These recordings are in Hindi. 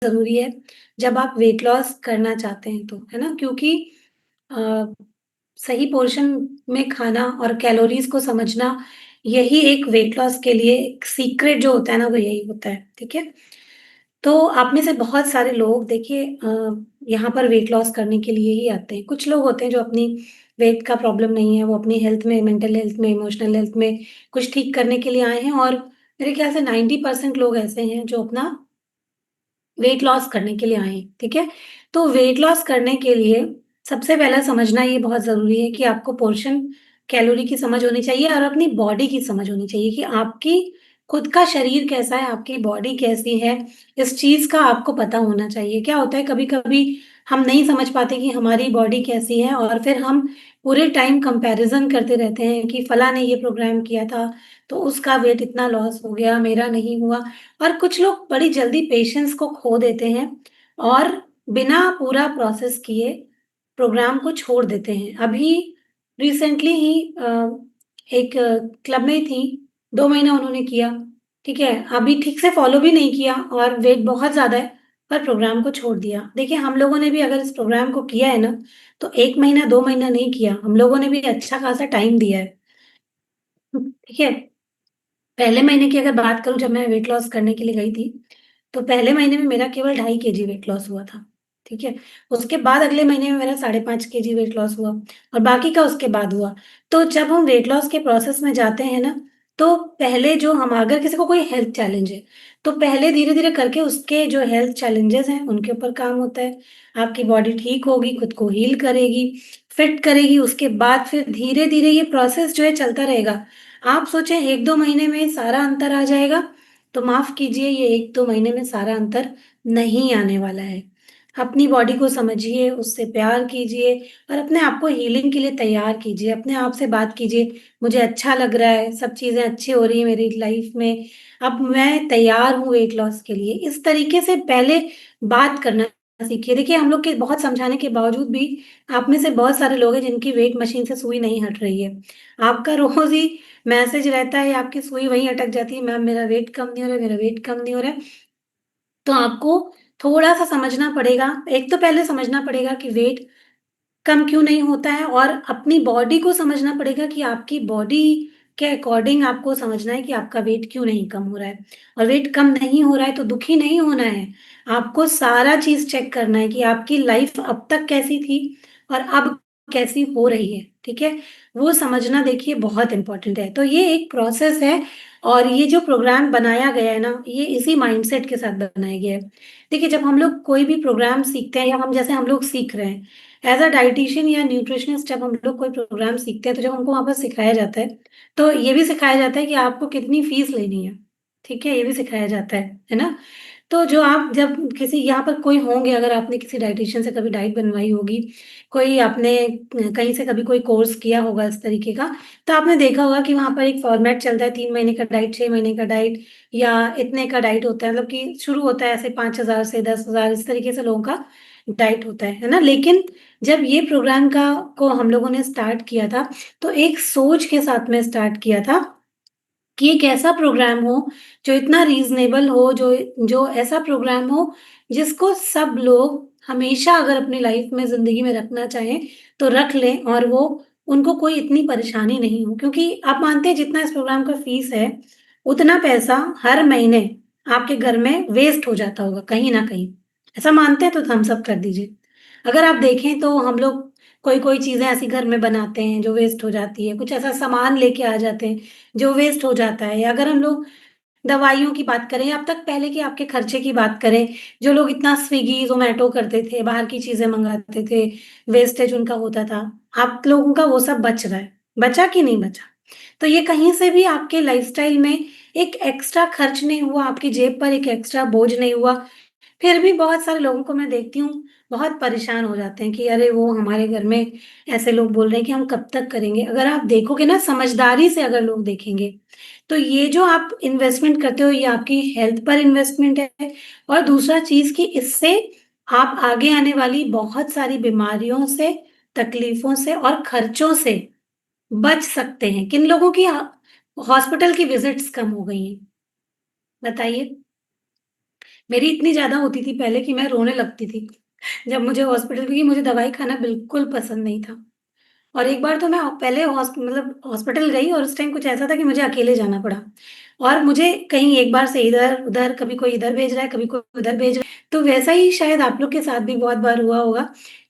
ज़रूरी है जब आप वेट लॉस करना चाहते हैं तो, है ना? क्योंकि अ, सही पोर्शन में खाना और कैलोरीज़ को समझना यही एक वेट लॉस के लिए एक सीक्रेट जो होता है ना वो यही होता है, ठीक है? तो आप में से बहुत सारे लोग देखिए यहाँ पर वेट लॉस करने के लिए ही आते हैं। कुछ लोग होते हैं जो अपनी वेट का प्रॉब्लम नहीं है, वो अपनी हेल्थ में, मेंटल हेल्थ में, इमोशनल हेल्थ में कुछ ठीक करने के लिए आए हैं और मेरे ख्याल से 90% लोग ऐसे हैं जो अपना वेट लॉस करने के लिए आए हैं, ठीक है? तो वेट लॉस करने के लिए सबसे पहला समझना ये बहुत ज़रूरी है कि आपको पोर्शन कैलोरी की समझ होनी चाहिए और अपनी बॉडी की समझ होनी चाहिए कि आपकी खुद का शरीर कैसा है, आपकी बॉडी कैसी है, इस चीज़ का आपको पता होना चाहिए। क्या होता है कभी-कभी हम नहीं समझ पाते कि हमारी बॉडी कैसी है और फिर हम पूरे टाइम कंपैरिज़न करते रहते हैं कि फलाँ ने ये प्रोग्राम किया था, तो उसका वेट इतना लॉस हो गया, मेरा नहीं हुआ। और कुछ लोग बड़ी जल्दी पेशेंस को खो देते हैं और बिना पूरा प्रोसेस किए प्रोग्राम को छोड़ देते हैं। अभी रिसेंटली ही एक क्लब में थी, 2 महीना उन्होंने किया, ठीक है? अभी ठीक से फॉलो भी नहीं किया और वेट बहुत ज़्यादा है, पर प्रोग्राम को छोड़ दिया। देखिए, हम लोगों ने भी अगर इस प्रोग्राम को किया है ना, तो 1 महीना, 2 महीना नहीं किया, हम लोगों ने भी अच्छा खासा टाइम दिया है। ठीक है? पहले महीने की अगर बात करूँ जब मैं वेट लॉस करने के लिए गई थी, तो पहले महीने में मेरा केवल 2.5 केजी वेट लॉस हुआ था, ठीक है? उसके बाद अगले महीने में मेरा 5.5 केजी वेट लॉस हुआ और बाकी का उसके बाद हुआ। तो जब हम वेट लॉस के प्रोसेस में जाते हैं ना, तो पहले जो हम अगर किसी को कोई हेल्थ चैलेंज है, तो पहले धीरे-धीरे करके उसके जो हेल्थ चैलेंजेज़ हैं, उनके ऊपर काम होता है। आपकी बॉडी ठीक होगी, खुद को हील करेगी, फिट करेगी, उसके बाद फिर धीरे-धीरे ये प्रोसेस जो है चलता रहेगा। आप सोचें 1-2 महीने में सारा अंतर आ जाएगा, तो माफ़ कीजिए ये 1-2 महीने में सारा अंतर नहीं आने वाला है। अपनी बॉडी को समझिए, उससे प्यार कीजिए और अपने आप को हीलिंग के लिए तैयार कीजिए। अपने आप से बात कीजिए, मुझे अच्छा लग रहा है, सब चीज़ें अच्छी हो रही हैं मेरी लाइफ़ में, अब मैं तैयार हूँ वेट लॉस के लिए। इस तरीके से पहले बात करना सीखिए। देखिए हम लोग के बहुत समझाने के बावजूद भी आप में से बहुत सारे लोग हैं जिनकी वेट मशीन से सुई नहीं हट रही है। आपका रोज़ ही मैसेज रहता है, आपकी सुई वहीं अटक जाती है, मैम मेरा वेट कम नहीं हो रहा है, मेरा वेट कम नहीं हो रहा है। तो आपको थोड़ा-सा समझना पड़ेगा, एक तो पहले समझना पड़ेगा कि वेट कम क्यों नहीं होता है और अपनी बॉडी को समझना पड़ेगा कि आपकी बॉडी के अकॉर्डिंग आपको समझना है कि आपका वेट क्यों नहीं कम हो रहा है। और वेट कम नहीं हो रहा है तो दुखी नहीं होना है। आपको सारा चीज़ चेक करना है कि आपकी लाइफ़ अब तक कैसी थी और अब कैसी हो रही है, ठीक है? वो समझना देखिए बहुत इम्पोर्टेंट है। तो ये एक प्रोसेस है और ये जो प्रोग्राम बनाया गया है ना, ये इसी माइंडसेट के साथ बनाया गया है। देखिए जब हम लोग कोई भी प्रोग्राम सीखते हैं या हम लोग सीख रहे हैं, एज़ अ डायटीशियन या न्यूट्रिशनिस्ट जब हम लोग कोई प्रोग्राम सीखते हैं, तो जब हमको वहाँ पर सिखाया जाता है, तो ये भी सिखाया जाता है कि आपको कितनी फ़ीस लेनी है, ठीक है? ये भी सिखाया जाता है ना? तो जो आप जब किसी यहाँ पर कोई होंगे अगर आपने किसी डायटीशियन से कभी डाइट बनवाई होगी, कोई आपने कहीं से कभी कोई कोर्स किया होगा इस तरीके का, तो आपने देखा होगा कि वहाँ पर एक फॉर्मेट चलता है 3 महीने का डाइट, 6 महीने का डाइट या इतने का डाइट होता है मतलब कि शुरू होता है ऐसे 5,000 से 10,000 इस तरीके से लोगों का डाइट होता है ना? लेकिन जब ये प्रोग्राम का को हम लोगों ने स्टार्ट किया था, तो एक सोच के साथ में स्टार्ट किया था कि एक ऐसा प्रोग्राम हो जो इतना रीज़नेबल हो, जो ऐसा प्रोग्राम हो जिसको सब लोग हमेशा अगर अपनी लाइफ़ में ज़िंदगी में रखना चाहें, तो रख लें और वो उनको कोई इतनी परेशानी नहीं हो। क्योंकि आप मानते हैं जितना इस प्रोग्राम का फ़ीस है, उतना पैसा हर महीने आपके घर में वेस्ट हो जाता होगा कहीं न कहीं। ऐसा मानते हैं तो थम्स अप कर दीजिए। अगर आप देखें तो हम लोग कोई-कोई चीज़ें ऐसी घर में बनाते हैं जो वेस्ट हो जाती है, कुछ ऐसा सामान लेके आ जाते हैं जो वेस्ट हो जाता है या अगर हम लोग दवाइयों की बात करें या अब तक पहले के आपके खर्चे की बात करें, जो लोग इतना स्विगी, ज़ोमैटो करते थे, बाहर की चीज़ें मँगाते थे, वेस्टेज उनका होता था। आप लोगों का वो सब बच रहा है, बचा कि नहीं बचा? तो ये कहीं से भी आपके लाइफ़स्टाइल में एक एक्स्ट्रा खर्च नहीं हुआ, आपकी जेब पर एक एक्स्ट्रा बोझ नहीं हुआ। फिर भी बहुत सारे लोगों को मैं देखती हूँ, बहुत परेशान हो जाते हैं कि अरे वो हमारे घर में ऐसे लोग बोल रहे हैं कि हम कब तक करेंगे? अगर आप देखोगे ना समझदारी से अगर लोग देखेंगे, तो ये जो आप इन्वेस्टमेंट करते हो ये आपकी हेल्थ पर इन्वेस्टमेंट है और दूसरा चीज़ कि इससे आप आगे आने वाली बहुत सारी बीमारियों से, तकलीफ़ों से और खर्चों से बच सकते हैं। किन लोगों की हॉस्पिटल की विज़िट्स कम हो गई हैं, बताइए? मेरी इतनी ज़्यादा होती थी पहले कि मैं रोने लगती थी, जब मुझे हॉस्पिटल क्योंकि मुझे दवाई खाना बिल्कुल पसंद नहीं था। और एक बार तो मैं पहले हॉस्पिटल गई और उस टाइम कुछ ऐसा था कि मुझे अकेले जाना पड़ा। और मुझे कहीं एक बार से इधर-उधर, कभी कोई इधर भेज रहा है, कभी कोई उधर भेज रहा है। तो वैसा ही शायद आप लोग के साथ भी बहुत बार हुआ होगा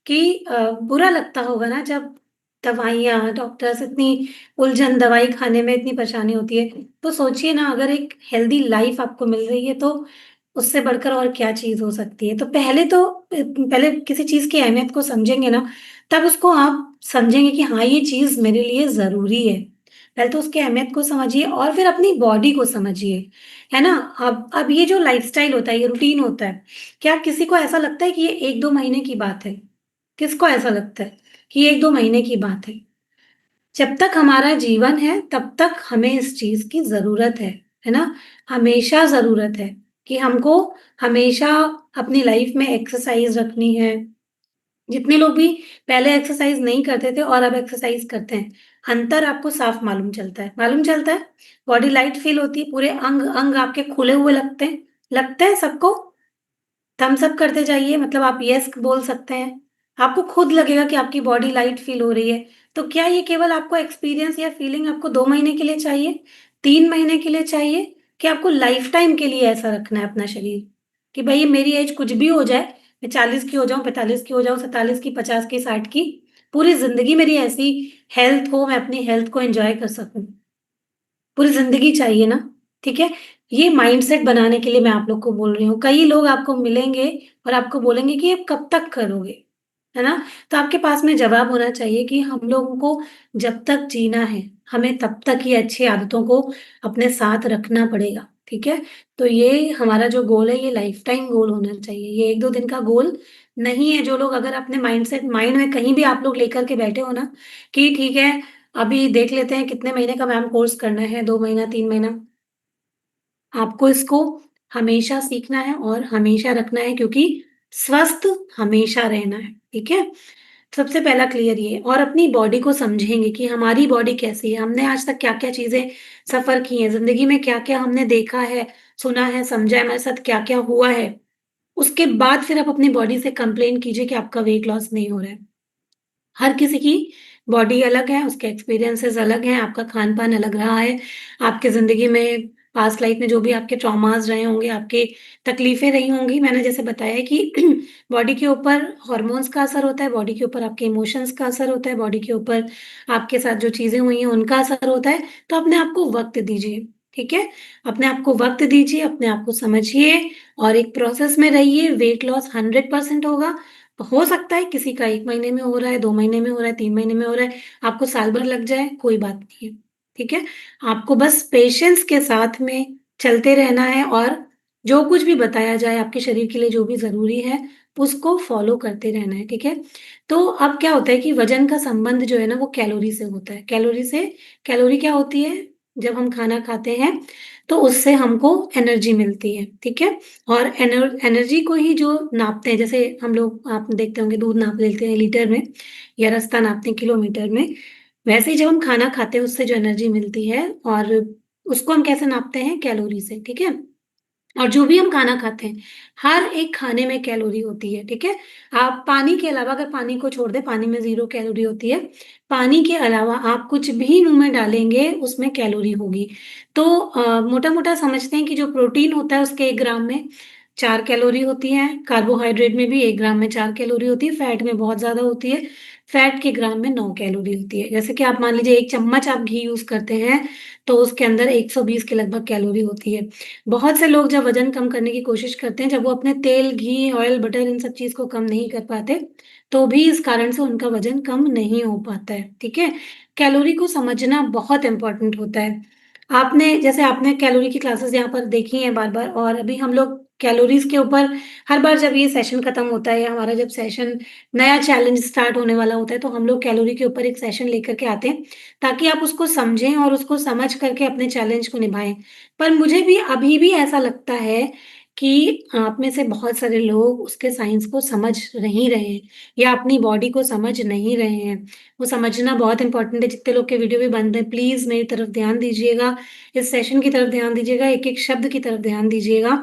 कि बुरा लगता होगा ना जब दवाइयाँ, डॉक्टर्स इतनी उलझन दवाई खाने में इतनी परेशानी होती है। तो सोचिए ना अगर एक हेल्दी लाइफ़ आपको मिल रही है तो उससे बढ़कर और क्या चीज़ हो सकती है। तो पहले किसी चीज़ की अहमियत को समझेंगे ना, तब उसको आप समझेंगे कि हाँ, ये चीज़ मेरे लिए ज़रूरी है। पहले तो उसकी अहमियत को समझिए और फिर अपनी बॉडी को समझिए, है ना? अब ये जो लाइफ़स्टाइल होता है, ये रूटीन होता है, क्या किसी को ऐसा लगता है कि ये 1-2 महीने की बात है? किसको ऐसा लगता है कि ये 1-2 महीने की बात है? जब तक हमारा जीवन है, तब तक हमें इस चीज़ की ज़रूरत है ना? हमेशा ज़रूरत है कि हमको हमेशा अपनी लाइफ़ में एक्सरसाइज़ रखनी है। जितने लोग भी पहले एक्सरसाइज़ नहीं करते थे और अब एक्सरसाइज़ करते हैं, अंतर आपको साफ मालूम चलता है। मालूम चलता है? बॉडी लाइट फ़ील होती है, पूरे अंग-अंग आपके खुले हुए लगते हैं। लगते हैं सबको? थम्स अप करते जाइए मतलब आप येस बोल सकते हैं। आपको खुद लगेगा कि आपकी बॉडी लाइट फ़ील हो रही है। तो क्या ये केवल आपको एक्सपीरियंस या फ़ीलिंग आपको 2 महीने के लिए चाहिए? 3 महीने के लिए चाहिए? कि आपको लाइफ़ टाइम के लिए ऐसा रखना है अपना शरीर? कि भई मेरी ऐज कुछ भी हो जाए, मैं 40 की हो जाऊँ, 45 की हो जाऊँ, 47 की, 50 की, 60 की, पूरी ज़िंदगी मेरी ऐसी हेल्थ हो, मैं अपनी हेल्थ को एन्जॉय कर सकूँ। पूरी ज़िंदगी चाहिए ना, ठीक है? ये माइंडसेट बनाने के लिए मैं आप लोग को बोल रही हूँ। कई लोग आपको मिलेंगे और आपको बोलेंगे कि आप कब तक करोगे, है ना? तो आपके पास में जवाब होना चाहिए कि हम लोगों को जब तक जीना है, हमें तब तक ये अच्छी आदतों को अपने साथ रखना पड़ेगा, ठीक है? तो ये हमारा जो गोल है, ये लाइफ़ टाइम गोल होना चाहिए। ये 1-2 दिन का गोल नहीं है। जो लोग अगर अपने माइंड में कहीं भी आप लोग लेकर के बैठे हो ना कि ठीक है अभी देख लेते हैं कितने महीने का मैम कोर्स करना है, 2 महीना, 3 महीना। आपको इसको हमेशा सीखना है और हमेशा रखना है क्योंकि स्वस्थ हमेशा रहना है, ठीक है? सबसे पहला क्लियर ये और अपनी बॉडी को समझेंगे कि हमारी बॉडी कैसी है, हमने आज तक क्या-क्या चीज़ें सफ़र की हैं, ज़िंदगी में क्या-क्या हमने देखा है, सुना है, समझा है, हमारे साथ क्या-क्या हुआ है। उसके बाद फिर आप अपनी बॉडी से कंप्लेन कीजिए कि आपका वेट लॉस नहीं हो रहा है। हर किसी की बॉडी अलग है, उसके एक्सपीरियंसेस अलग हैं, आपका खान-पान अलग रहा है, आपकी ज़िंदगी में पास्ट लाइफ में जो भी आपके ट्रॉमास रहे होंगे, आपकी तकलीफ़ें रही होंगी, मैंने जैसे बताया है कि बॉडी के ऊपर हॉर्मोन्स का असर होता है, बॉडी के ऊपर आपके इमोशंस का असर होता है, बॉडी के ऊपर आपके साथ जो चीज़ें हुई हैं, उनका असर होता है, तो अपने आप को वक़्त दीजिए, ठीक है? अपने आप को वक़्त दीजिए, अपने आप को समझिए और एक प्रोसेस में रहिए, वेट लॉस 100% होगा हो सकता है किसी का 1 महीने में हो रहा है, 2 महीने में हो रहा है, 3 महीने में हो रहा है, आपको साल भर लग जाए, कोई बात नहीं है, ठीक है? आपको बस पेशेंस के साथ में चलते रहना है और जो कुछ भी बताया जाए आपके शरीर के लिए जो भी ज़रूरी है, उसको फ़ॉलो करते रहना है, ठीक है? तो अब क्या होता है कि वज़न का संबंध जो है ना वो कैलोरी से होता है। कैलोरी क्या होती है? जब हम खाना खाते हैं, तो उससे हमको एनर्जी मिलती है, ठीक है? और एनर्जी को ही जो नापते हैं, जैसे हम लोग आप देखते होंगे दूध नाप लेते हैं लीटर में या रास्ता नापते हैं किलोमीटर में, वैसे ही जब हम खाना खाते हैं उससे जो एनर्जी मिलती है और उसको हम कैसे नापते हैं? कैलोरी से, ठीक है? और जो भी हम खाना खाते हैं, हर एक खाने में कैलोरी होती है, ठीक है? आप पानी के अलावा अगर पानी को छोड़ दें, पानी में 0 कैलोरी होती है। पानी के अलावा आप कुछ भी मुँह में डालेंगे, उसमें कैलोरी होगी। तो मोटा-मोटा समझते हैं कि जो प्रोटीन होता है, उसके 1 ग्राम में 4 कैलोरी होती है, कार्बोहाइड्रेट में भी 1 ग्राम में 4 कैलोरी होती है, फैट में बहुत ज़्यादा होती है। फैट के ग्राम में 9 कैलोरी होती है। जैसे कि आप मान लीजिए 1 चम्मच आप घी यूज़ करते हैं, तो उसके अंदर 120 के लगभग कैलोरी होती है। बहुत से लोग जब वज़न कम करने की कोशिश करते हैं, जब वो अपने तेल, घी, ऑयल, बटर इन सब चीज़ को कम नहीं कर पाते, तो भी इस कारण से उनका वज़न कम नहीं हो पाता है, ठीक है? कैलोरी को समझना बहुत इम्पोर्टेंट होता है। आपने कैलोरी की क्लासेस यहाँ पर देखी हैं बार-बार और अभी हम लोग कैलोरीज़ के ऊपर हर बार जब ये सेशन खत्म होता है या हमारा जब सेशन नया चैलेंज स्टार्ट होने वाला होता है, तो हम लोग कैलोरी के ऊपर एक सेशन लेकर के आते हैं, ताकि आप उसको समझें और उसको समझ करके अपने चैलेंज को निभाएँ। पर मुझे भी अभी भी ऐसा लगता है कि आप में से बहुत सारे लोग उसके साइंस को समझ नहीं रहे हैं या अपनी बॉडी को समझ नहीं रहे हैं। वो समझना बहुत इम्पोर्टेंट है, जितने लोग के वीडियो भी बंद हैं, प्लीज़ मेरी तरफ ध्यान दीजिएगा, इस सेशन की तरफ ध्यान दीजिएगा, एक-एक शब्द की तरफ ध्यान दीजिएगा।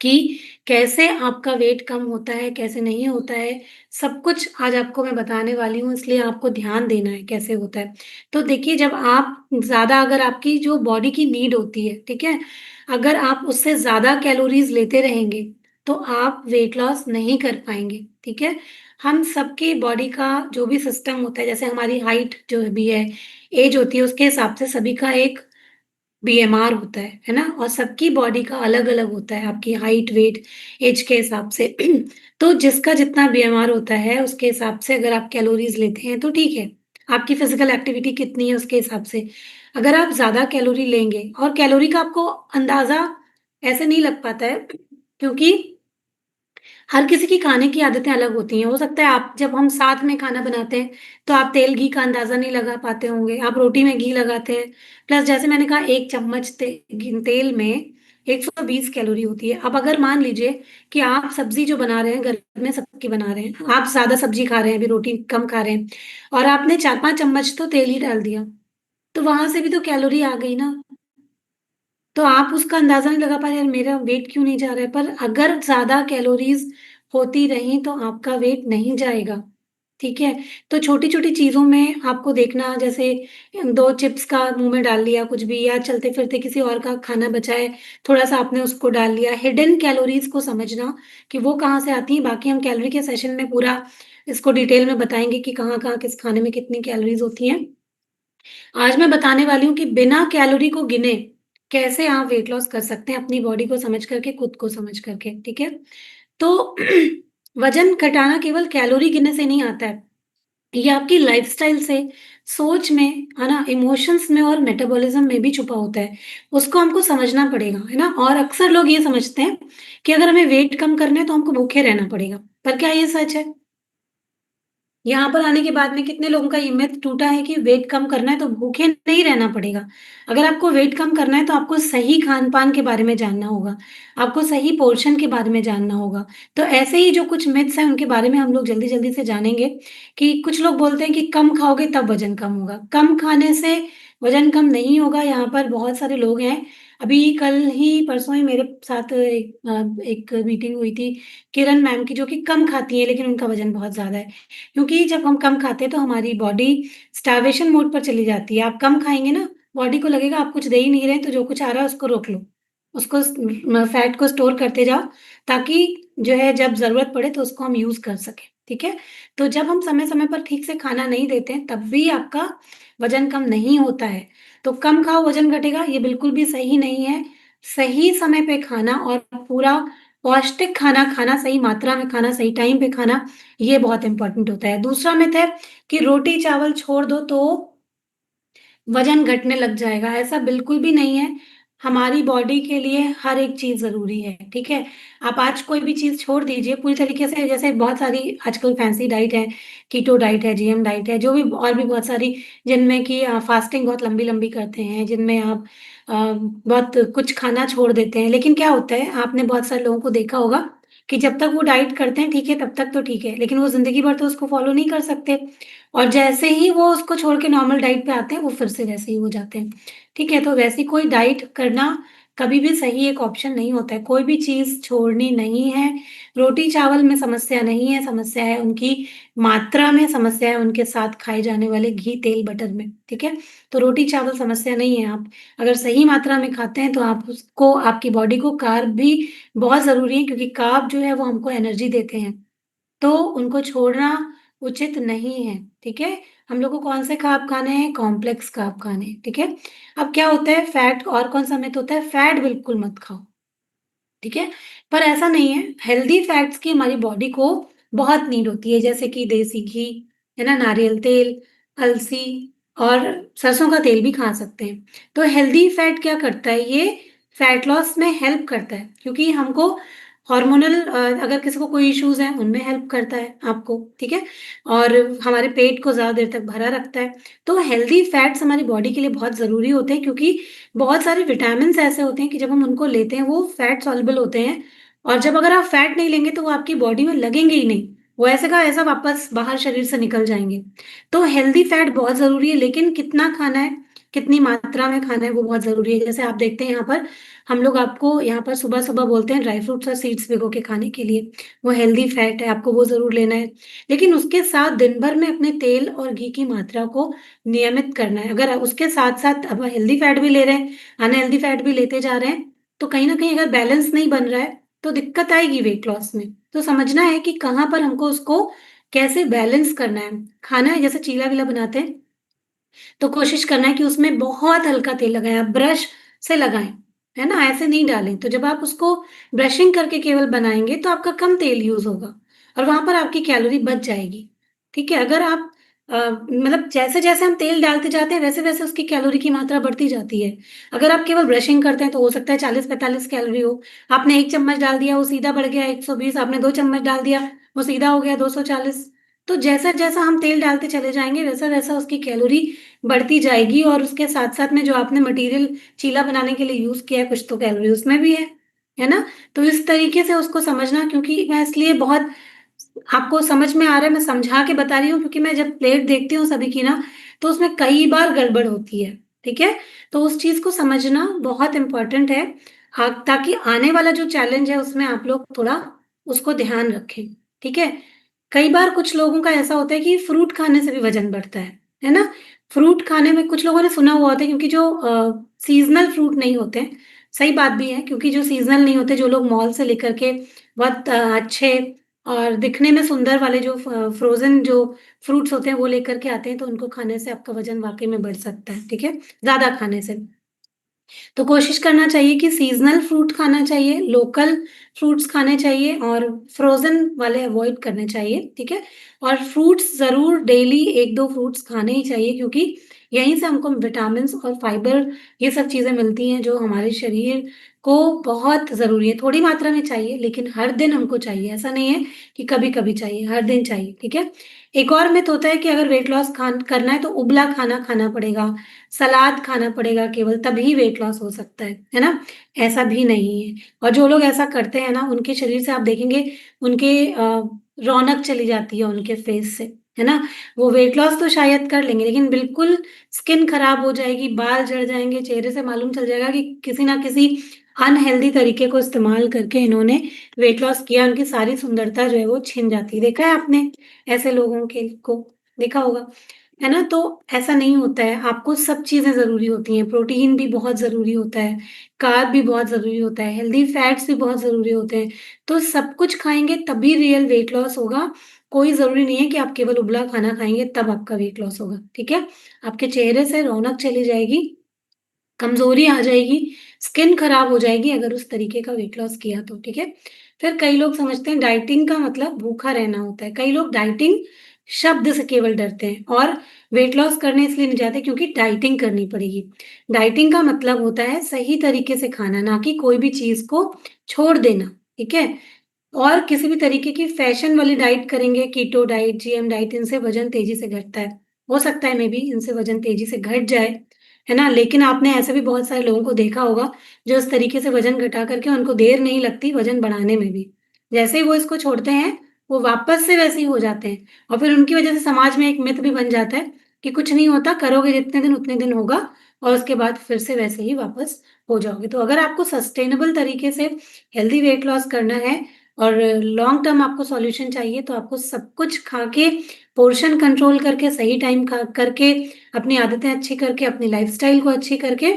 कि कैसे आपका वेट कम होता है, कैसे नहीं होता है, सब कुछ आज आपको मैं बताने वाली हूँ, इसलिए आपको ध्यान देना है कैसे होता है। तो देखिए, जब आप ज़्यादा अगर आपकी जो बॉडी की नीड होती है, ठीक है? अगर आप उससे ज़्यादा कैलोरीज़ लेते रहेंगे, तो आप वेट लॉस नहीं कर पाएँगे, ठीक है? हम सबकी बॉडी का जो भी सिस्टम होता है, जैसे हमारी हाइट जो भी है, ऐज होती है, उसके हिसाब से सभी का एक बीएमआर होता है ना? और सबकी बॉडी का अलग-अलग होता है, आपकी हाइट, वेट, ऐज के हिसाब से। तो जिसका जितना बीएमआर होता है, उसके हिसाब से अगर आप कैलोरीज़ लेते हैं, तो ठीक है। आपकी फिज़िकल एक्टिविटी कितनी है, उसके हिसाब से। अगर आप ज़्यादा कैलोरी लेंगे और कैलोरी का आपको अंदाज़ा ऐसे नहीं लग पाता है, क्योंकि हर किसी की खाने की आदतें अलग होती हैं। हो सकता है आप जब हम साथ में खाना बनाते हैं, तो आप तेल-घी का अंदाज़ा नहीं लगा पाते होंगे। आप रोटी में घी लगाते हैं, प्लस जैसे मैंने कहा 1 चम्मच तेल में 120 कैलोरी होती है। अब अगर मान लीजिए कि आप सब्ज़ी जो बना रहे हैं, घर में सबकी बना रहे हैं, आप ज़्यादा सब्ज़ी खा रहे हैं, अभी रोटी कम खा रहे हैं और आपने 4-5 चम्मच तो तेल ही डाल दिया, तो वहाँ से भी तो कैलोरी आ गई ना। तो आप उसका अंदाज़ा नहीं लगा पा रहे, यार मेरा वेट क्यों नहीं जा रहा है? पर अगर ज़्यादा कैलोरीज़ होती रहीं तो आपका वेट नहीं जाएगा, ठीक है? तो छोटी-छोटी चीज़ों में आपको देखना, जैसे 2 चिप्स का मुँह में डाल लिया कुछ भी, या चलते-फिरते किसी और का खाना बचा है, थोड़ा-सा आपने उसको डाल लिया। हिडन कैलोरीज़ को समझना कि वो कहाँ से आती हैं, बाकी हम कैलोरी के सेशन में पूरा इसको डिटेल में बताएँगे कि कहाँ-कहाँ किस खाने में कितनी कैलोरीज़ होती हैं। आज मैं बताने वाली हूँ कि बिना कैलोरी को गिने कैसे आप वेट लॉस कर सकते हैं अपनी बॉडी को समझ करके, खुद को समझ करके, ठीक है? तो वज़न घटाना केवल कैलोरी गिनने से नहीं आता है। ये आपकी लाइफ़स्टाइल से, सोच में, है ना? इमोशंस में और मेटाबॉलिज़्म में भी छुपा होता है। उसको हमको समझना पड़ेगा, है ना? और अक्सर लोग ये समझते हैं कि अगर हमें वेट कम करना है तो हमको भूखे रहना पड़ेगा। पर क्या ये सच है? यहाँ पर आने के बाद में कितने लोगों का ये मिथ टूटा है कि वेट कम करना है तो भूखे नहीं रहना पड़ेगा। अगर आपको वेट कम करना है तो आपको सही खान-पान के बारे में जानना होगा, आपको सही पोर्शन के बारे में जानना होगा। तो ऐसे ही जो कुछ मिथ्स हैं उनके बारे में हम लोग जल्दी-जल्दी से जानेंगे कि कुछ लोग बोलते हैं कि कम खाओगे तब वज़न कम होगा। कम खाने से वज़न कम नहीं होगा, यहाँ पर बहुत सारे लोग हैं। अभी कल ही परसों ही मेरे साथ एक मीटिंग हुई थी किरण मैम की, जो कि कम खाती हैं लेकिन उनका वज़न बहुत ज़्यादा है। क्योंकि जब हम कम खाते हैं तो हमारी बॉडी स्टार्वेशन मोड पर चली जाती है। आप कम खाएँगे ना, बॉडी को लगेगा आप कुछ दे ही नहीं रहे हैं, तो जो कुछ आ रहा है उसको रोक लो। उसको फैट को स्टोर करते जाओ, ताकि जो है जब ज़रूरत पड़े तो उसको हम यूज़ कर सकें, ठीक है? तो जब हम समय-समय पर ठीक से खाना नहीं देते हैं, तब भी आपका वज़न कम नहीं होता है। तो कम खाओ वज़न घटेगा, ये बिल्कुल भी सही नहीं है। सही समय पे खाना और पूरा पौष्टिक खाना खाना, सही मात्रा में खाना, सही टाइम पे खाना, ये बहुत इम्पोर्टेंट होता है। दूसरा मिथ है कि रोटी-चावल छोड़ दो तो वज़न घटने लग जाएगा, ऐसा बिल्कुल भी नहीं है। हमारी बॉडी के लिए हर एक चीज़ ज़रूरी है, ठीक है? आप आज कोई भी चीज़ छोड़ दीजिए पूरी तरीके से, जैसे बहुत सारी आजकल फैंसी डाइट है, कीटो डाइट है, जीएम डाइट है, जो भी और भी बहुत सारी, जिनमें कि फास्टिंग बहुत लंबी-लंबी करते हैं, जिनमें आप बहुत कुछ खाना छोड़ देते हैं। लेकिन क्या होता है, आपने बहुत सारे लोगों को देखा होगा कि जब तक वो डाइट करते हैं, ठीक है, तब तक तो ठीक है, लेकिन वो ज़िंदगी भर तो उसको फ़ॉलो नहीं कर सकते। और जैसे ही वो उसको छोड़ के नॉर्मल डाइट पे आते हैं, वो फिर से वैसे ही हो जाते हैं। ठीक है? तो वैसी कोई डाइट करना कभी भी सही एक ऑप्शन नहीं होता है। कोई भी चीज़ छोड़नी नहीं है। रोटी-चावल में समस्या नहीं है, समस्या है उनकी मात्रा में, समस्या है उनके साथ खाए जाने वाले घी, तेल, बटर में। ठीक है? तो रोटी-चावल समस्या नहीं है। आप अगर सही मात्रा में खाते हैं, तो आप उसको, आपकी बॉडी को कार्ब भी बहुत ज़रूरी है, क्योंकि कार्ब जो है वो हमको एनर्जी देते हैं। तो उनको छोड़ना उचित नहीं है, ठीक है? हम लोग को कौन से कार्ब खाने हैं? कॉम्प्लेक्स कार्ब खाने हैं, ठीक है? अब क्या होता है, फैट, और कौन-सा मिथ होता है, फैट बिल्कुल मत खाओ, ठीक है? पर ऐसा नहीं है, हेल्दी फैट्स की हमारी बॉडी को बहुत नीड होती है, जैसे कि देसी घी, है ना? नारियल तेल, अलसी और सरसों का तेल भी खा सकते हैं। तो हेल्दी फैट क्या करता है, ये फैट लॉस में हेल्प करता है, क्योंकि हमको हार्मोनल, अगर किसी को कोई इश्यूज़ हैं, उनमें हेल्प करता है आपको, ठीक है? और हमारे पेट को ज़्यादा देर तक भरा रखता है। तो हेल्दी फैट्स हमारी बॉडी के लिए बहुत ज़रूरी होते हैं, क्योंकि बहुत सारे विटामिन्स ऐसे होते हैं कि जब हम उनको लेते हैं, वो फैट सॉल्युबल होते हैं, और जब अगर आप फैट नहीं लेंगे तो वो आपकी बॉडी में लगेंगे ही नहीं। वो ऐसे का ऐसा वापस बाहर शरीर से निकल जाएँगे। तो हेल्दी फैट बहुत ज़रूरी है, लेकिन कितना खाना है? कितनी मात्रा में खाना है वो बहुत ज़रूरी है। जैसे आप देखते हैं यहाँ पर हम लोग आपको यहाँ पर सुबह-सुबह बोलते हैं ड्राई फ्रूट्स और सीड्स भिगो के खाने के लिए, वो हेल्दी फैट है, आपको वो ज़रूर लेना है। लेकिन उसके साथ दिन भर में अपने तेल और घी की मात्रा को नियमित करना है। अगर उसके साथ-साथ अब हेल्दी फैट भी ले रहे हैं, अनहेल्दी फैट भी लेते जा रहे हैं, तो कहीं न कहीं अगर बैलेंस नहीं बन रहा है, तो दिक्कत आएगी वेट लॉस में। तो समझना है कि कहाँ पर हमको उसको कैसे बैलेंस करना है। खाना है जैसे चीला-वीला बनाते हैं, तो कोशिश करना है कि उसमें बहुत हल्का तेल लगाएँ, आप ब्रश से लगाएँ, है ना? ऐसे नहीं डालें। तो जब आप उसको ब्रशिंग करके केवल बनाएँगे, तो आपका कम तेल यूज़ होगा और वहाँ पर आपकी कैलोरी बच जाएगी, ठीक है? अगर आप मतलब जैसे-जैसे हम तेल डालते जाते हैं, वैसे-वैसे उसकी कैलोरी की मात्रा बढ़ती जाती है। अगर आप केवल ब्रशिंग करते हैं, तो हो सकता है 40-45 कैलोरी हो। आपने 1 चम्मच डाल दिया, वो सीधा बढ़ गया 120, आपने 2 चम्मच डाल दिया, वो सीधा हो गया 240। तो जैसा-जैसा हम तेल डालते चले जाएँगे, वैसा-वैसा उसकी कैलोरी बढ़ती जाएगी और उसके साथ-साथ में जो आपने मटीरियल चीला बनाने के लिए यूज़ किया है, कुछ तो कैलोरी उसमें भी है ना? तो इस तरीके से उसको समझना क्योंकि मैं इसलिए बहुत आपको समझ में आ रहा है, मैं समझा के बता रही हूँ क्योंकि मैं जब प्लेट देखती हूँ सभी की ना, तो उसमें कई बार गड़बड़ होती है, ठीक है? तो उस चीज़ को समझना बहुत इम्पोर्टेंट है ताकि आने वाला जो चैलेंज है, उसमें आप लोग थोड़ा उसको ध्यान रखें, ठीक है? कई बार कुछ लोगों का ऐसा होता है कि फ्रूट खाने से भी वज़न बढ़ता है ना? फ्रूट खाने में कुछ लोगों ने सुना हुआ होता है क्योंकि जो सीज़नल फ्रूट नहीं होते हैं, सही बात भी है क्योंकि जो सीज़नल नहीं होते, जो लोग मॉल से लेकर के बहुत अच्छे और दिखने में सुंदर वाले जो फ्रोज़न जो फ्रूट्स होते हैं, वो लेकर के आते हैं, तो उनको खाने से आपका वज़न वाक़ई में बढ़ सकता है, ठीक है? ज़्यादा खाने से। तो कोशिश करना चाहिए कि सीज़नल फ्रूट खाना चाहिए, लोकल फ्रूट्स खाने चाहिए और फ्रोज़न वाले अवॉइड करने चाहिए, ठीक है? और फ्रूट्स ज़रूर डेली 1-2 फ्रूट्स खाने ही चाहिए क्योंकि यहीं से हमको विटामिन्स और फाइबर ये सब चीज़ें मिलती हैं जो हमारे शरीर को बहुत ज़रूरी है। थोड़ी मात्रा में चाहिए लेकिन हर दिन हमको चाहिए, ऐसा नहीं है कि कभी-कभी चाहिए, हर दिन चाहिए, ठीक है? एक और मिथ होता है कि अगर वेट लॉस करना है तो उबला खाना खाना पड़ेगा, सलाद खाना पड़ेगा केवल तभी वेट लॉस हो सकता है ना? ऐसा भी नहीं है और जो लोग ऐसा करते हैं ना, उनके शरीर से आप देखेंगे उनके रौनक चली जाती है उनके फेस से, है ना? वो वेट लॉस तो शायद कर लेंगे लेकिन बिल्कुल स्किन खराब हो जाएगी, बाल झड़ जाएँगे, चेहरे से मालूम चल जाएगा कि किसी न किसी अनहेल्दी तरीके को इस्तेमाल करके इन्होंने वेट लॉस किया, उनकी सारी सुंदरता जो है वो छिन जाती है। देखा है आपने ऐसे लोगों के को? देखा होगा। है ना? तो ऐसा नहीं होता है, आपको सब चीज़ें ज़रूरी होती हैं, प्रोटीन भी बहुत ज़रूरी होता है, कार्ब भी बहुत ज़रूरी होता है, हेल्दी फैट्स भी बहुत ज़रूरी होते हैं। तो सब कुछ खाएँगे तभी रियल वेट लॉस होगा, कोई ज़रूरी नहीं है कि आप केवल उबला खाना खाएँगे तब आपका वेट लॉस होगा, ठीक है? आपके चेहरे से रौनक चली जाएगी, कमज़ोरी आ जाएगी, स्किन खराब हो जाएगी अगर उस तरीके का वेट लॉस किया तो, ठीक है? फिर कई लोग समझते हैं डाइटिंग का मतलब भूखा रहना होता है। कई लोग डाइटिंग शब्द से केवल डरते हैं और वेट लॉस करने इसलिए नहीं जाते क्योंकि डाइटिंग करनी पड़ेगी। डाइटिंग का मतलब होता है सही तरीके से खाना, ना कि कोई भी चीज़ को छोड़ देना, ठीक है? और किसी भी तरीके की फैशन वाली डाइट करेंगे, कीटो डाइट, जीएम डाइट, इनसे वज़न तेज़ी से घटता है। हो सकता है मेबी इनसे वज़न तेज़ी से घट जाए, है ना? लेकिन आपने ऐसे भी बहुत सारे लोगों को देखा होगा, जो इस तरीके से वज़न घटा कर के उनको देर नहीं लगती वज़न बढ़ाने में भी। जैसे ही वो इसको छोड़ते हैं, वो वापस से वैसे ही हो जाते हैं और फिर उनकी वज़ह से समाज में एक मिथ भी बन जाता है कि कुछ नहीं होता, करोगे जितने दिन उतने दिन होगा और उसके बाद फिर से वैसे ही वापस हो जाओगे। तो अगर आपको सस्टेनेबल तरीके से हेल्दी वेट लॉस करना है और लॉन्ग टर्म आपको सॉल्यूशन चाहिए तो आपको सब कुछ खा के, पोर्शन कंट्रोल करके, सही टाइम खा करके, अपनी आदतें अच्छी करके, अपनी लाइफ़स्टाइल को अच्छी करके,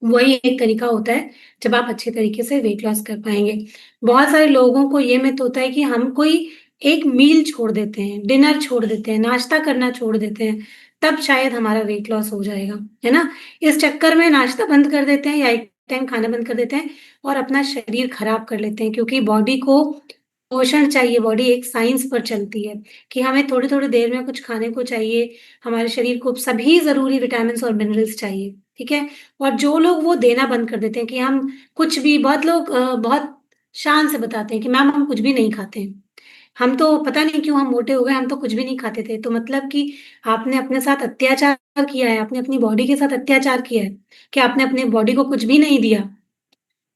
वही एक तरीका होता है, जब आप अच्छे तरीके से वेट लॉस कर पाएँगे। बहुत सारे लोगों को ये मिथ होता है कि हम कोई एक मील छोड़ देते हैं, डिनर छोड़ देते हैं, नाश्ता करना छोड़ देते हैं, तब शायद हमारा वेट लॉस हो जाएगा, है ना? इस चक्कर में नाश्ता बंद कर देते हैं या एक टाइम खाना बंद कर देते हैं और अपना शरीर खराब कर लेते हैं क्योंकि बॉडी को पोषण चाहिए, बॉडी एक साइंस पर चलती है कि हमें थोड़ी-थोड़ी देर में कुछ खाने को चाहिए, हमारे शरीर को सभी ज़रूरी विटामिन्स और मिनरल्स चाहिए, ठीक है? और जो लोग वो देना बंद कर देते हैं कि हम कुछ भी बहुत लोग बहुत शान से बताते हैं कि मैम हम कुछ भी नहीं खाते हैं। हम तो पता नहीं क्यों हम मोटे हो गए, हम तो कुछ भी नहीं खाते थे। तो मतलब कि आपने अपने साथ अत्याचार किया है, आपने अपनी बॉडी के साथ अत्याचार किया है, कि आपने अपने बॉडी को कुछ भी नहीं दिया।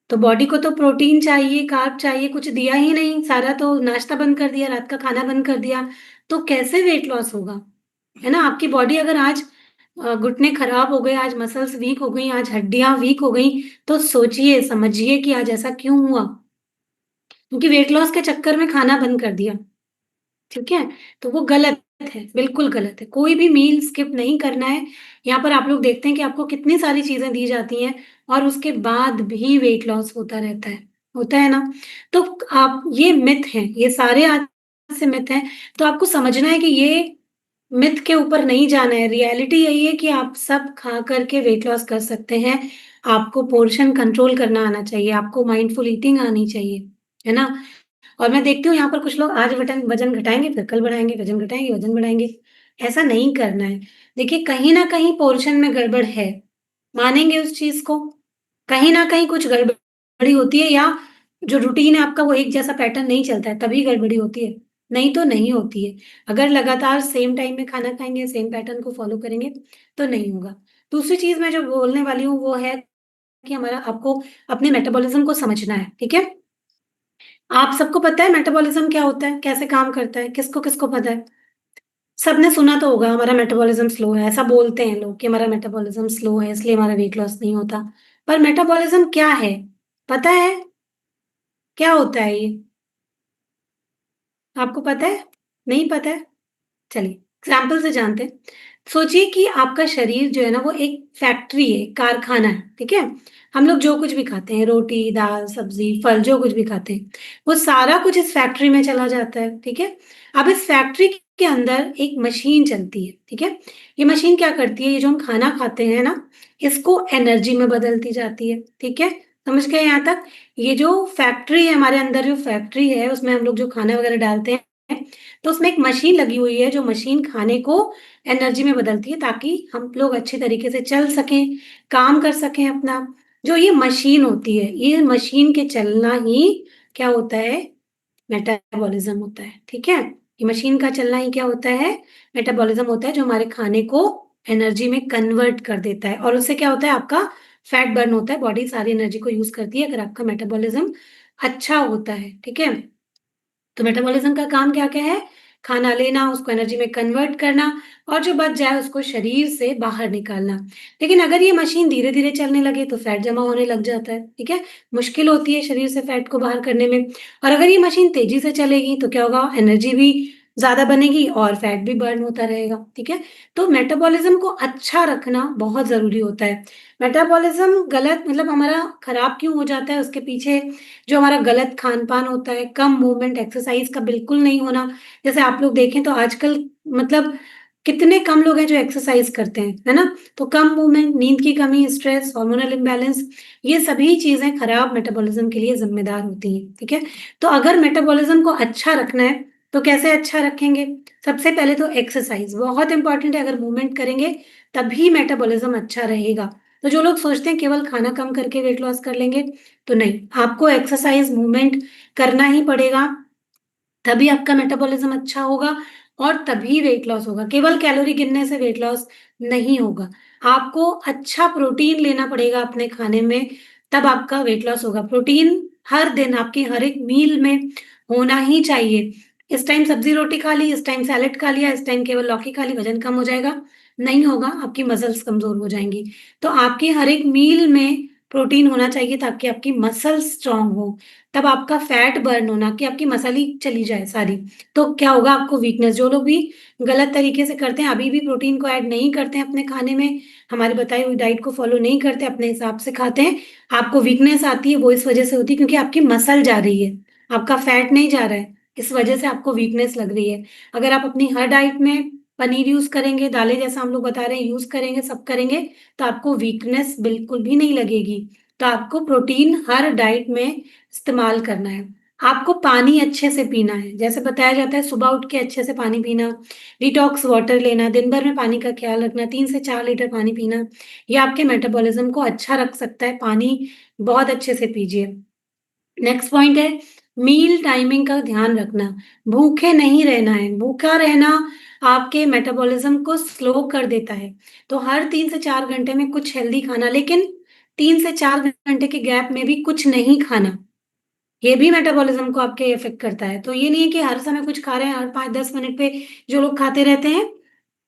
तो बॉडी को तो प्रोटीन चाहिए, कार्ब चाहिए, कुछ दिया ही नहीं, सारा तो नाश्ता बंद कर दिया, रात का खाना बंद कर दिया, तो कैसे वेट लॉस होगा? है ना? आपकी बॉडी अगर आज घुटने खराब हो गए, आज मसल्स वीक हो गई, आज हड्डियाँ वीक हो गई, तो सोचिए, समझिए कि आज ऐसा क्यों हुआ? क्योंकि वेट लॉस के चक्कर में खाना बंद कर दिया, ठीक है? तो वो गलत है, बिल्कुल गलत है। कोई भी मील स्किप नहीं करना है। यहाँ पर आप लोग देखते हैं कि आपको कितनी सारी चीज़ें दी जाती हैं और उसके बाद भी वेट लॉस होता है ना? तो आप ये मिथ हैं, ये सारे आज से मिथ हैं, तो आपको समझना है कि ये मिथ के ऊपर नहीं जाना है। रियलिटी यही है कि आप सब खा कर के वेट लॉस कर सकते हैं। आपको पोर्शन कंट्रोल करना आना चाहिए, आपको माइंडफुल ईटिंग आनी चाहिए, है ना? और मैं देखती हूँ यहाँ पर कुछ लोग आज वटन वज़न घटाएँगे, फिर कल बढ़ाएँगे, वज़न घटाएँगे, वज़न बढ़ाएँगे। ऐसा नहीं करना है। देखिए, कहीं न कहीं पोर्शन में गड़बड़ है, मानेंगे उस चीज़ को? कहीं न कहीं कुछ गड़बड़ी होती है या जो रूटीन है आपका वो एक जैसा पैटर्न नहीं चलता है, तभी गड़बड़ी होती है, नहीं तो नहीं होती है। अगर लगातार सेम टाइम में खाना खाएँगे, सेम पैटर्न को फ़ॉलो करेंगे, तो नहीं होगा। दूसरी चीज़ मैं जो बोलने वाली हूँ वो है कि हमारा आपको अपने मेटाबॉलिज़्म को समझना है, ठीक है? आप सबको पता है मेटाबॉलिज्म क्या होता है? कैसे काम करता है? किसको-किसको पता है? सबने सुना तो होगा हमारा मेटाबॉलिज्म स्लो है, ऐसा बोलते हैं लोग कि हमारा मेटाबॉलिज्म स्लो है इसलिए हमारा वेट लॉस नहीं होता। पर मेटाबॉलिज्म क्या है? पता है? क्या होता है ये? आपको पता है? नहीं पता है? चलिए, एग्ज़ाम्पल से जानते हैं। सोचिए कि आपका शरीर जो है ना वो एक फैक्ट्री है, कारखाना है, ठीक है? हम लोग जो कुछ भी खाते हैं, रोटी, दाल, सब्ज़ी, फल जो कुछ भी खाते हैं, वो सारा कुछ इस फैक्ट्री में चला जाता है, ठीक है? अब इस फैक्ट्री के अंदर एक मशीन चलती है, ठीक है? ये मशीन क्या करती है, ये जो हम खाना खाते हैं ना, इसको एनर्जी में बदलती जाती है, ठीक है? समझ गए यहाँ तक? ये जो फैक्ट्री है हमारे अंदर जो फैक्ट्री है, उसमें हम लोग जो खाना वग़ैरह डालते हैं तो उसमें एक मशीन लगी हुई है जो मशीन खाने को एनर्जी में बदलती है ताकि हम लोग अच्छे तरीके से चल सकें, काम कर सकें अपना। जो ये मशीन होती है, ये मशीन के चलना ही क्या होता है? मेटाबॉलिज़्म होता है, ठीक है? ये मशीन का चलना ही क्या होता है? मेटाबॉलिज़्म होता है जो हमारे खाने को एनर्जी में कन्वर्ट कर देता है और उससे क्या होता है आपका फैट बर्न होता है, बॉडी सारी एनर्जी को यूज़ करती है अगर आपका मेटाबॉलिज़्म अच्छा होता है, ठीक है? तो मेटाबॉलिज्म का काम क्या-क्या है? खाना लेना, उसको एनर्जी में कन्वर्ट करना और जो बच जाए उसको शरीर से बाहर निकालना। लेकिन अगर ये मशीन धीरे-धीरे चलने लगे तो फैट जमा होने लग जाता है, ठीक है? मुश्किल होती है शरीर से फैट को बाहर करने में और अगर ये मशीन तेज़ी से चलेगी तो क्या होगा? एनर्जी भी ज़्यादा बनेगी और फैट भी बर्न होता रहेगा, ठीक है? तो मेटाबॉलिज्म को अच्छा रखना बहुत ज़रूरी होता है। मेटाबॉलिज्म गलत मतलब हमारा खराब क्यों हो जाता है उसके पीछे जो हमारा गलत खान-पान होता है, कम मूवमेंट, एक्सरसाइज़ का बिल्कुल नहीं होना। जैसे आप लोग देखें तो आजकल मतलब कितने कम लोग हैं जो एक्सरसाइज़ करते हैं, है ना? तो कम मूवमेंट, नींद की कमी, स्ट्रेस, हार्मोनल इम्बैलेंस ये सभी चीज़ें खराब मेटाबॉलिज़्म के लिए ज़िम्मेदार होती हैं, ठीक है? तो अगर मेटाबॉलिज़्म को अच्छा रखना है, तो कैसे अच्छा रखेंगे? सबसे पहले तो एक्सरसाइज़ बहुत इम्पोर्टेंट है, अगर मूवमेंट करेंगे तभी मेटाबॉलिज़्म अच्छा रहेगा। तो जो लोग सोचते हैं केवल खाना कम करके वेट लॉस कर लेंगे, तो नहीं, आपको एक्सरसाइज़, मूवमेंट करना ही पड़ेगा, तभी आपका मेटाबॉलिज़्म अच्छा होगा और तभी वेट लॉस होगा। केवल कैलोरी गिनने से वेट लॉस नहीं होगा। आपको अच्छा प्रोटीन लेना पड़ेगा अपने खाने में, तब आपका वेट लॉस होगा। प्रोटीन हर दिन आपकी हर एक मील में होना ही चाहिए। इस टाइम सब्ज़ी-रोटी खा ली, इस टाइम सैलेड खा लिया, इस टाइम केवल लौकी खा ली, वज़न कम हो जाएगा? नहीं होगा, आपकी मसल्स कमज़ोर हो जाएँगी। तो आपकी हर एक मील में प्रोटीन होना चाहिए ताकि आपकी मसल्स स्ट्रॉन्ग हो। तब आपका फैट बर्न हो, ना कि आपकी मसल ही चली जाए सारी। तो क्या होगा आपको वीकनेस जो लोग भी गलत तरीके से करते हैं, अभी भी प्रोटीन को ऐड नहीं करते हैं अपने खाने में, हमारी बताई हुई डाइट को फ़ॉलो नहीं करते, अपने हिसाब से खाते हैं, आपको वीकनेस आती है वो इस वज़ह से होती है क्योंकि आपकी मसल जा रही है, आपका फैट नहीं जा रहा है, इस वज़ह से आपको वीकनेस लग रही है। अगर आप अपनी हर डाइट में पनीर यूज़ करेंगे, दालें जैसा हम लोग बता रहे हैं यूज़ करेंगे, सब करेंगे, तो आपको वीकनेस बिल्कुल भी नहीं लगेगी। तो आपको प्रोटीन हर डाइट में इस्तेमाल करना है। आपको पानी अच्छे से पीना है। जैसे बताया जाता है सुबह उठ के अच्छे से पानी पीना, डिटॉक्स वाटर लेना, दिन भर में पानी का ख़्याल रखना, 3 से 4 लीटर पानी पीना, ये आपके मेटाबॉलिज़्म को अच्छा रख सकता है। पानी बहुत अच्छे से पीजिए। नेक्स्ट पॉइंट है मील टाइमिंग का ध्यान रखना। भूखे नहीं रहना है। भूखा रहना आपके मेटाबॉलिज़्म को स्लो कर देता है। तो हर 3 से 4 घंटे में कुछ हेल्दी खाना लेकिन 3 से 4 घंटे के गैप में भी कुछ नहीं खाना। ये भी मेटाबॉलिज़्म को आपके इफ़ेक्ट करता है। तो ये नहीं है कि हर समय कुछ खा रहे हैं, हर 5-10 मिनट पे जो लोग खाते रहते हैं,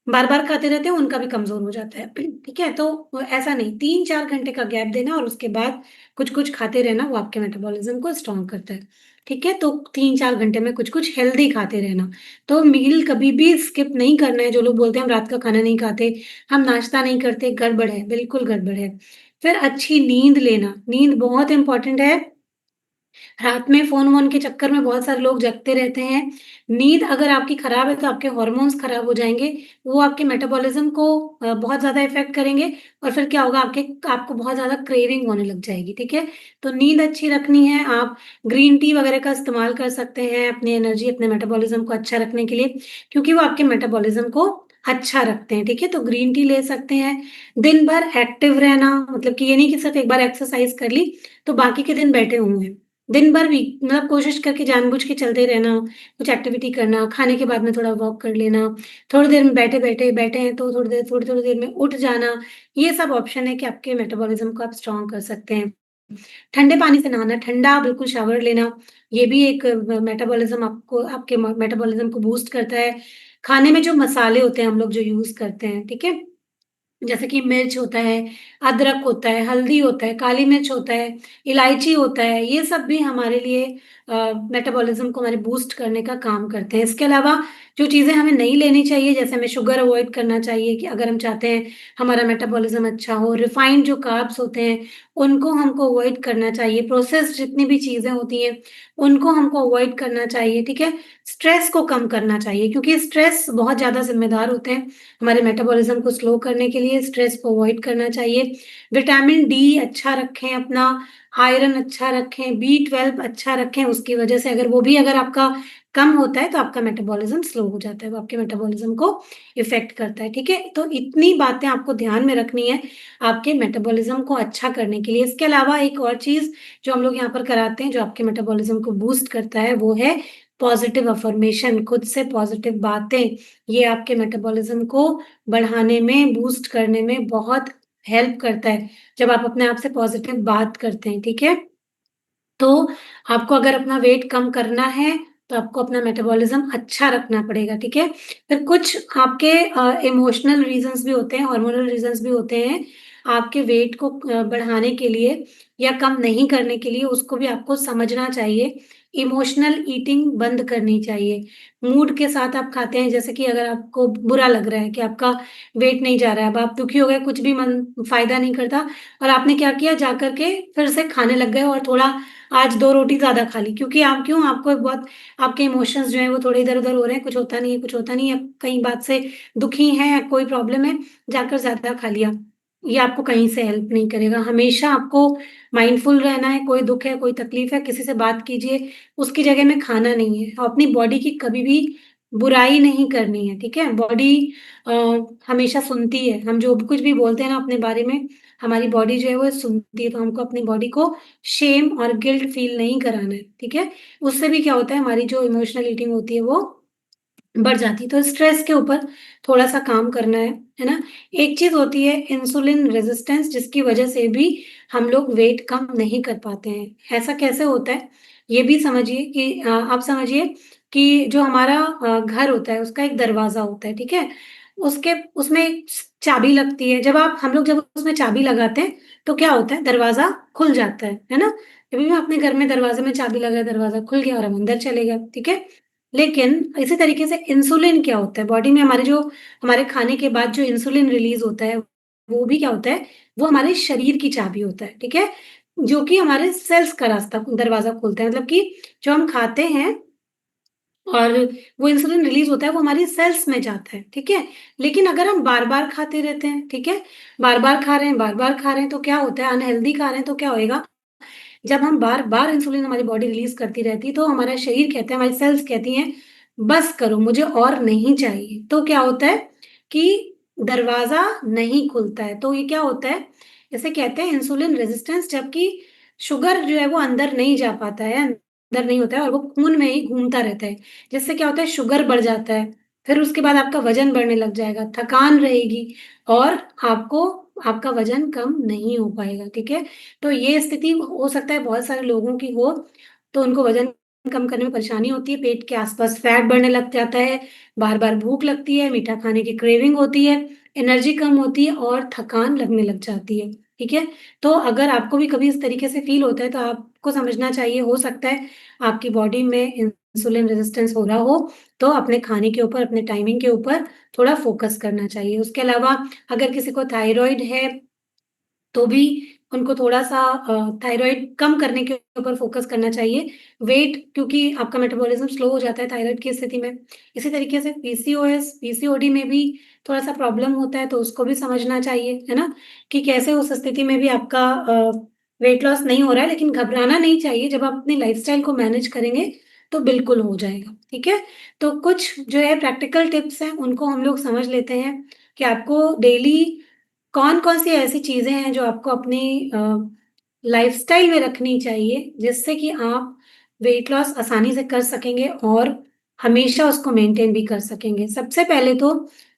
बार-बार खाते रहते हैं, उनका भी कमज़ोर हो जाता है। ठीक है? तो ऐसा नहीं 3-4 घंटे का गैप देना और उसके बाद कुछ-कुछ खाते रहना, वो आपके मेटाबॉलिज़्म को स्ट्रॉन्ग करता है। ठीक है? तो 3-4 घंटे में कुछ-कुछ हेल्दी खाते रहना। तो मील कभी भी स्किप नहीं करना है, जो लोग बोलते हैं हम रात का खाना नहीं खाते, हम नाश्ता नहीं करते, गड़बड़ है, बिल्कुल गड़बड़ है। फिर अच्छी नींद लेना, नींद बहुत इम्पोर्टेंट है। रात में फ़ोन-वोन के चक्कर में बहुत सारे लोग जगते रहते हैं। नींद अगर आपकी खराब है तो आपके हॉर्मोन्स खराब हो जाएँगे, वो आपके मेटाबॉलिज़्म को बहुत ज़्यादा इफ़ेक्ट करेंगे और फिर क्या होगा आपको बहुत ज़्यादा क्रेविंग होने लग जाएगी, ठीक है? तो नींद अच्छी रखनी है, आप ग्रीन टी वगैरह का इस्तेमाल कर सकते हैं अपनी एनर्जी, अपने मेटाबॉलिज़्म को अच्छा रखने के लिए, क्योंकि वो आपके मेटाबॉलिज़्म को अच्छा रखते हैं, ठीक है? तो ग्रीन टी ले सकते हैं। दिन भर एक्टिव रहना, मतलब कि ये नहीं कि सिर्फ़ एक बार एक्सरसाइज़ कर ली, तो बाकी के दिन बैठे हुए हैं। दिन भर भी मतलब कोशिश करके जानबूझ के चलते रहना, कुछ एक्टिविटी करना, खाने के बाद में थोड़ा वॉक कर लेना, थोड़ी देर में बैठे-बैठे बैठे हैं तो थोड़ी-थोड़ी देर में उठ जाना, ये सब ऑप्शन है कि आपके मेटाबॉलिज़्म को आप स्ट्रॉन्ग कर सकते हैं। ठंडे पानी से नहाना, ठंडा बिल्कुल शावर लेना, ये भी एक मेटाबॉलिज़्म आपको आपके मेटाबॉलिज़्म को बूस्ट करता है। खाने में जो मसाले होते हैं हम लोग जो यूज़ करते हैं, ठीक है? जैसे कि मिर्च होता है, अदरक होता है, हल्दी होता है, काली मिर्च होता है, इलायची होता है, ये सब भी हमारे लिए मेटाबॉलिज़्म को हमारे बूस्ट करने का काम करते हैं। इसके अलावा जो चीज़ें हमें नहीं लेनी चाहिए, जैसे हमें शुगर अवॉइड करना चाहिए कि अगर हम चाहते हैं हमारा मेटाबॉलिज़्म अच्छा हो, रिफाइंड जो कार्ब्स होते हैं, उनको हमको अवॉइड करना चाहिए। प्रोसेस्ड जितनी भी चीज़ें होती हैं, उनको हमको अवॉइड करना चाहिए, ठीक है? स्ट्रेस को कम करना चाहिए क्योंकि स्ट्रेस बहुत ज़्यादा ज़िम्मेदार होते हैं हमारे मेटाबॉलिज़्म को स्लो करने के लिए, स्ट्रेस को अवॉइड करना चाहिए। विटामिन डी अच्छा रखें अपना, आयरन अच्छा रखें, बी12 अच्छा रखें, उसकी वजह से अगर आपका कम होता है, तो आपका मेटाबॉलिज़्म स्लो हो जाता है, वो आपके मेटाबॉलिज़्म को इफ़ेक्ट करता है, ठीक है? तो इतनी बातें आपको ध्यान में रखनी है, आपके मेटाबॉलिज़्म को अच्छा करने के लिए। इसके अलावा एक और चीज़ जो हम लोग यहाँ पर कराते हैं, जो आपके मेटाबॉलिज़्म को बूस्ट करता है, वो है पॉज़िटिव अफ़र्मेशन, खुद से पॉज़िटिव बातें। ये आपके मेटाबॉलिज़्म को बढ़ाने में, बूस्ट करने में बहुत हेल्प करता है, जब आप अपने आप से पॉज़िटिव बात करते हैं, ठीक है? तो आपको अगर अपना वेट कम करना है, तो आपको अपना मेटाबॉलिज़्म अच्छा रखना पड़ेगा, ठीक है? फिर कुछ आपके इमोशनल रीज़न्स भी होते हैं, हार्मोनल रीज़न्स भी होते हैं, आपके वेट को बढ़ाने के लिए या कम नहीं करने के लिए, उसको भी आपको समझना चाहिए। इमोशनल ईटिंग बंद करनी चाहिए। मूड के साथ आप खाते हैं, जैसे कि अगर आपको बुरा लग रहा है कि आपका वेट नहीं जा रहा है, अब आप दुखी हो गए, कुछ भी मन फ़ायदा नहीं करता और आपने क्या किया, जाकर के फिर से खाने लग गए और थोड़ा आज 2 रोटी ज़्यादा खा ली क्योंकि आप क्यों आपको एक बहुत आपके इमोशंस जो हैं वो थोड़े इधर-उधर हो रहे हैं, कुछ होता नहीं है, कुछ होता नहीं है, कहीं बात से दुखी हैं या कोई प्रॉब्लम है, जाकर ज़्यादा खा लिया। ये आपको कहीं से हेल्प नहीं करेगा। हमेशा आपको माइंडफुल रहना है, कोई दुःख है, कोई तकलीफ है, किसी से बात कीजिए, उसकी जगह में खाना नहीं है। और अपनी बॉडी की कभी भी बुराई नहीं करनी है, ठीक है? बॉडी अ, हमेशा सुनती है। हम जो भी कुछ भी बोलते हैं ना अपने बारे में, हमारी बॉडी जो है वो सुनती है, तो हमको अपनी बॉडी को शेम और गिल्ट फ़ील नहीं कराना है, ठीक है? उससे भी क्या होता है हमारी जो इमोशनल ईटिंग होती है वो बढ़ जाती है। तो स्ट्रेस के ऊपर थोड़ा-सा काम करना है ना? एक चीज़ होती है इंसुलिन रेज़िस्टेंस जिसकी वज़ह से भी हम लोग वेट कम नहीं कर पाते हैं। ऐसा कैसे होता है? ये भी समझिए कि आप समझिए कि जो हमारा घर होता है उसका एक दरवाज़ा होता है, ठीक है? उसके उसमें एक चाबी लगती है। जब उसमें चाबी लगाते हैं तो क्या होता है दरवाज़ा खुल जाता है ना? कभी भी अपने घर में दरवाज़े में चाबी लगाए, दरवाज़ा खुल गया और हम अंदर चले गए, ठीक है? लेकिन इसी तरीके से इंसुलिन क्या होता है, बॉडी में हमारे खाने के बाद जो इंसुलिन रिलीज़ होता है, वो भी क्या होता है, वो हमारे शरीर की चाबी होता है, ठीक है? जो कि हमारे सेल्स का दरवाज़ा खोलता है, मतलब कि जो हम खाते हैं और वो इंसुलिन रिलीज़ होता है, वो हमारी सेल्स में जाता है, ठीक है? लेकिन अगर हम बार-बार खाते रहते हैं, ठीक है? बार-बार खा रहे हैं, बार-बार खा रहे हैं, तो क्या होता है, अनहेल्दी खा रहे हैं, तो क्या होएगा, जब हम बार-बार इंसुलिन हमारी बॉडी रिलीज़ करती रहती है, तो हमारा शरीर कहता है, हमारी सेल्स कहती हैं, "बस करो, मुझे और नहीं चाहिए।" तो क्या होता है कि दरवाज़ा नहीं खुलता है। तो ये क्या होता है, इसे कहते हैं इंसुलिन रेज़िस्टेंस जबकि शुगर जो है वो अंदर नहीं जा पाता है, अंदर नहीं होता है और वो खून में ही घूमता रहता है। जिससे क्या होता है शुगर बढ़ जाता है, फिर उसके बाद आपका वज़न बढ़ने लग जाएगा, थकान रहेगी और आपको आपका वज़न कम नहीं हो पाएगा, ठीक है? तो ये स्थिति हो सकता है बहुत सारे लोगों की हो, तो उनको वज़न कम करने में परेशानी होती है, पेट के आस-पास फैट बढ़ने लग जाता है, बार-बार भूख लगती है, मीठा खाने की क्रेविंग होती है, एनर्जी कम होती है और थकान लगने लग जाती है, ठीक है? तो अगर आपको भी कभी इस तरीके से फ़ील होता है तो आपको समझना चाहिए, हो सकता है आपकी बॉडी में इंसुलिन रेज़िस्टेंस हो रहा हो, तो अपने खाने के ऊपर, अपने टाइमिंग के ऊपर थोड़ा फ़ोकस करना चाहिए। उसके अलावा अगर किसी को थायरॉइड है तो भी उनको थोड़ा-सा थायरॉइड कम करने के ऊपर फ़ोकस करना चाहिए। वेट क्योंकि आपका मेटाबॉलिज़्म स्लो हो जाता है थायरॉइड की स्थिति में। इसी तरीके से पीसीओएस, पीसीओडी में भी थोड़ा-सा प्रॉब्लम होता है, तो उसको भी समझना चाहिए, है ना? कि कैसे उस स्थिति में भी आपका वेट लॉस नहीं हो रहा है, लेकिन घबराना नहीं चाहिए। जब आप अपनी लाइफ़स्टाइल को मैनेज करेंगे, तो बिल्कुल हो जाएगा, ठीक है? तो कुछ जो है प्रैक्टिकल टिप्स हैं, उनको हम लोग समझ लेते हैं कि आपको डेली कौन-कौन सी ऐसी चीज़ें हैं जो आपको अपनी लाइफ़स्टाइल में रखनी चाहिए, जिससे कि आप वेट लॉस आसानी से कर सकेंगे और हमेशा उसको मेंटेन भी कर सकेंगे। सबसे पहले तो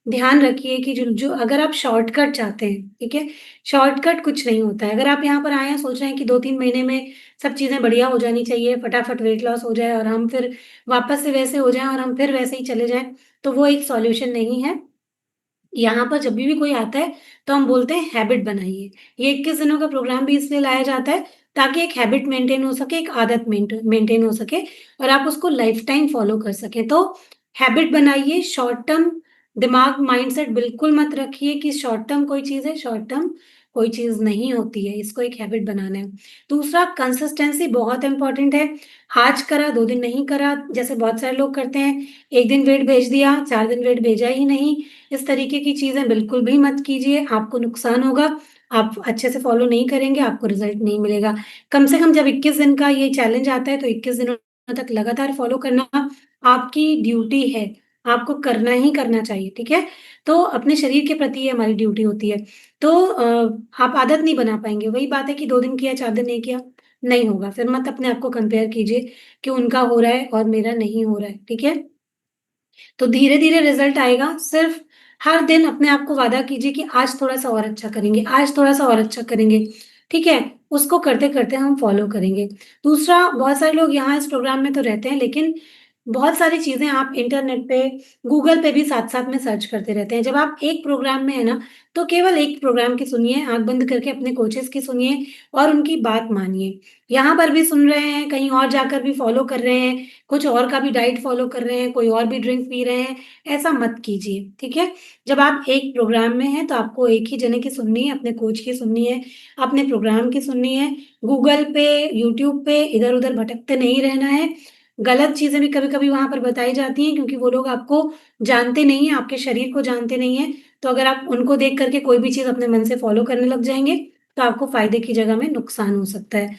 ध्यान रखिए कि जो जो अगर आप शॉर्टकट चाहते हैं, ठीक है? शॉर्टकट कुछ नहीं होता है। अगर आप यहाँ पर आए हैं, सोच रहे हैं कि 2-3 महीने में सब चीज़ें बढ़िया हो जानी चाहिए, फटाफट वेट लॉस हो जाए और हम फिर वापस से वैसे हो जाएँ और हम फिर वैसे ही चले जाएँ, तो वो एक सॉल्यूशन नहीं है। यहाँ पर जब भी कोई आता है, तो हम बोलते हैं हैबिट बनाइए। ये 21 दिनों का प्रोग्राम भी इसलिए लाया जाता है, ताकि एक हैबिट मेंटेन हो सके, एक आदत मेंटेन हो सके और आप उसको लाइफ टाइम फॉलो कर सकें। तो हैबिट बनाइए, शॉर्ट टर्म दिमाग माइंडसेट बिल्कुल मत रखिए कि शॉर्ट टर्म कोई चीज़ है, शॉर्ट टर्म कोई चीज़ नहीं होती है, इसको एक हैबिट बनाना है। दूसरा कंसिस्टेंसी बहुत इम्पोर्टेंट है, आज करा 2 दिन नहीं करा, जैसे बहुत सारे लोग करते हैं, 1 दिन वेट भेज दिया, 4 दिन वेट भेजा ही नहीं, इस तरीके की चीज़ें बिल्कुल भी मत कीजिए, आपको नुकसान होगा। आप अच्छे से फ़ॉलो नहीं करेंगे, आपको रिज़ल्ट नहीं मिलेगा। कम से कम जब 21 दिन का ये चैलेंज आता है, तो 21 दिनों तक लगातार फ़ॉलो करना आपकी ड्यूटी है। आपको करना ही करना चाहिए, ठीक है? तो अपने शरीर के प्रति ये हमारी ड्यूटी होती है। तो आप आदत नहीं बना पाएँगे। वही बात है कि 2 दिन किया, 4 दिन नहीं किया, नहीं होगा। फिर मत अपने आप को कंपेयर कीजिए कि उनका हो रहा है और मेरा नहीं हो रहा है, ठीक है? तो धीरे-धीरे रिज़ल्ट आएगा, सिर्फ़ हर दिन अपने आप को वादा कीजिए कि आज थोड़ा-सा और अच्छा करेंगे, आज थोड़ा-सा और अच्छा करेंगे, ठीक है? उसको करते-करते हम फ़ॉलो करेंगे। दूसरा, बहुत सारे लोग यहाँ इस प्रोग्राम में तो रहते हैं, लेकिन बहुत सारी चीज़ें आप इंटरनेट पे, गूगल पे भी साथ-साथ में सर्च करते रहते हैं। जब आप एक प्रोग्राम में हैं ना, तो केवल एक प्रोग्राम की सुनिए, आँख बंद करके अपने कोचेज़ की सुनिए और उनकी बात मानिए। यहाँ पर भी सुन रहे हैं, कहीं और जाकर भी फ़ॉलो कर रहे हैं, कुछ और का भी डाइट फ़ॉलो कर रहे हैं, कोई और भी ड्रिंक पी रहे हैं, ऐसा मत कीजिए, ठीक है? जब आप एक प्रोग्राम में हैं, तो आपको एक ही जने की सुननी है, अपने कोच की सुननी है, अपने प्रोग्राम की सुननी है। गूगल पे, यूट्यूब पे इधर-उधर भटकते नहीं रहना है। गलत चीज़ें भी कभी-कभी वहाँ पर बताई जाती हैं क्योंकि वो लोग आपको जानते नहीं हैं, आपके शरीर को जानते नहीं हैं। तो अगर आप उनको देख कर के कोई भी चीज़ अपने मन से फ़ॉलो करने लग जाएँगे, तो आपको फ़ायदे की जगह में नुकसान हो सकता है।